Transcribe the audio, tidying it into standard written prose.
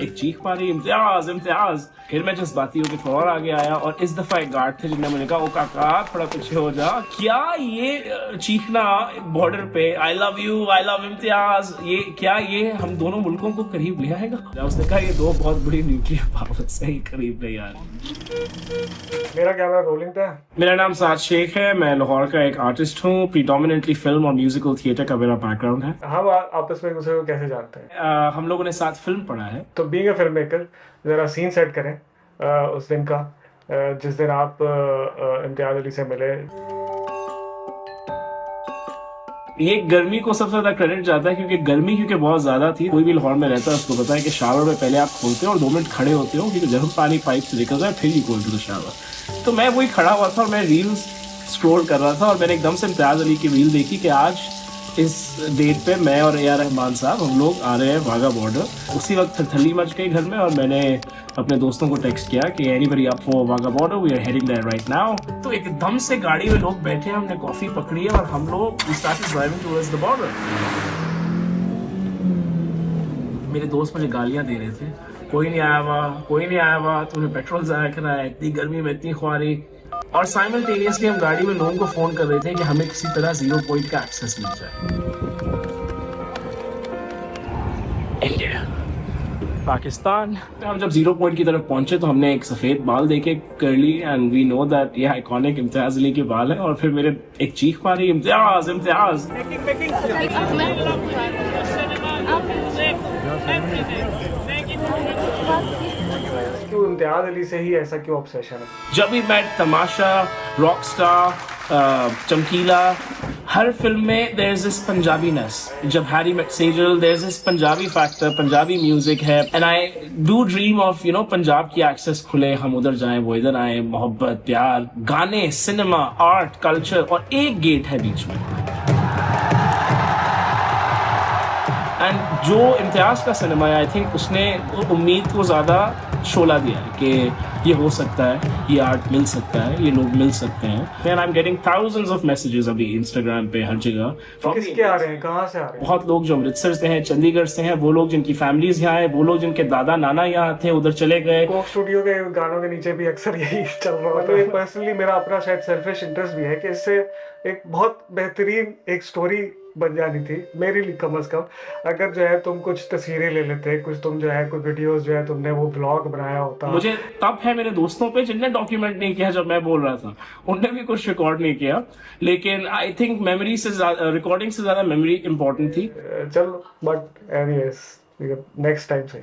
एक चीख मारी, इम्तियाज इम्तियाज। फिर मैं जज्बाती होकर थोड़ा और आगे आया और इस दफा एक गार्ड थे जिन्होंने मुझे कहा ओ काका थोड़ा पीछे हो जा। क्या ये चीखना बॉर्डर पे आई लव इम्तियाज, ये क्या ये हम दोनों मुल्कों को करीब ले आएगा? उसने कहा ये दो बहुत बड़ी न्यूक्लियर पावर्स है, करीब नहीं आ रही। मेरा कैमरा रोलिंग था। मेरा नाम साद शेख है, मैं लाहौर का एक आर्टिस्ट हूँ। प्रीडोमिनेटली फिल्म और म्यूजिकल थिएटर का मेरा बैकग्राउंड है। हम आपस में एक दूसरे को कैसे जानते हैं? हम लोगों ने साथ फिल्म पढ़ा है। तो बीइंग अ फिल्म मेकर जरा सीन सेट करें उस दिन का, जिस दिन आप इम्तियाज अली से मिले। ये गर्मी को सबसे ज्यादा क्रेडिट जाता है क्योंकि गर्मी बहुत ज्यादा थी। कोई भी लाहौर में रहता है उसको पता है कि शावर में पहले आप खोलते हो और 2 मिनट खड़े होते हो क्योंकि गर्म पानी पाइप से निकल जाए फिर ही खोल दो शावर। तो मैं वही खड़ा हुआ था और मैं रील्स स्क्रॉल कर रहा था और मैंने एकदम से इम्तियाज अली की रील देखी कि आज इस डेट पे मैं और ए.आर. रहमान साहब हम लोग आ रहे हैं वाघा बॉर्डर। उसी वक्त थरथली मच गई घर में और मैंने अपने दोस्तों को टेक्स्ट किया कि anybody up for Wagah border, we are heading there right now. तो एकदम से गाड़ी में लोग बैठे, हमने कॉफी पकड़ी है और हम लोग started driving towards the border. मेरे दोस्त मुझे गालियां दे रहे थे, कोई नहीं आया हुआ, तूने पेट्रोल ज़ाया करा है, इतनी गर्मी में इतनी ख्वारी। और साइमल्टेनियसली हम गाड़ी में लोगों को फोन कर रहे थे कि हमें किसी तरह 0 पॉइंट का एक्सेस मिल जाए। इंडिया पाकिस्तान। हम जब 0 पॉइंट की तरफ पहुंचे तो हमने एक सफेद बाल देखे curly, and we know that ये आइकॉनिक इम्तियाज अली के बाल है। और फिर मेरे एक चीख मारी, इम्तियाज इम्तियाज। क्यों इम्तियाज अली से ही ऐसा क्यों ऑब्सेशन है? जब भी मैं तमाशा, रॉकस्टार, चमकीला, हर फिल्म में there is this Punjabiness. Jab Harry Met Sejal, there is this Punjabi factor, Punjabi music है। And I do dream of Punjab की एक्सेस खुले, हम उधर जाएं वो इधर आए, मोहब्बत, प्यार, गाने, सिनेमा, आर्ट, कल्चर, और एक गेट है बीच में। एंड जो इम्तियाज का सिनेमा है, आई थिंक उसने उम्मीद को ज्यादा शोला दिया है कि ये हो सकता है, ये आर्ट मिल सकता है, ये लोग मिल सकते हैं। And I am getting thousands of messages अभी इंस्टाग्राम पे हर जगह। किसके आ रहे हैं, कहाँ से आ रहे हैं? बहुत लोग जो अमृतसर से हैं, चंडीगढ़ से हैं, वो लोग जिनकी फैमिलीज यहाँ है, वो लोग जिनके दादा नाना यहाँ थे उधर चले गए। कोक स्टूडियो के गानों के नीचे भी अक्सर यही चल रहा है। तो एक पर्सनली मेरा अपना शायद सेल्फिश इंटरेस्ट भी है कि इससे एक बहुत बेहतरीन एक स्टोरी बन जानी थी मेरे लिए, कम से कम। अगर जो है तुम कुछ तस्वीरें ले लेते, कुछ तुम जो है कोई वीडियोस जो है तुमने वो ब्लॉग बनाया होता। मुझे तब है मेरे दोस्तों पे जिनने डॉक्यूमेंट नहीं किया जब मैं बोल रहा था, उनने भी कुछ रिकॉर्ड नहीं किया। लेकिन आई थिंक मेमोरी से रिकॉर्डिंग से ज्यादा मेमोरी इंपॉर्टेंट थी। चलो, बट एनीवेज नेक्स्ट टाइम सही।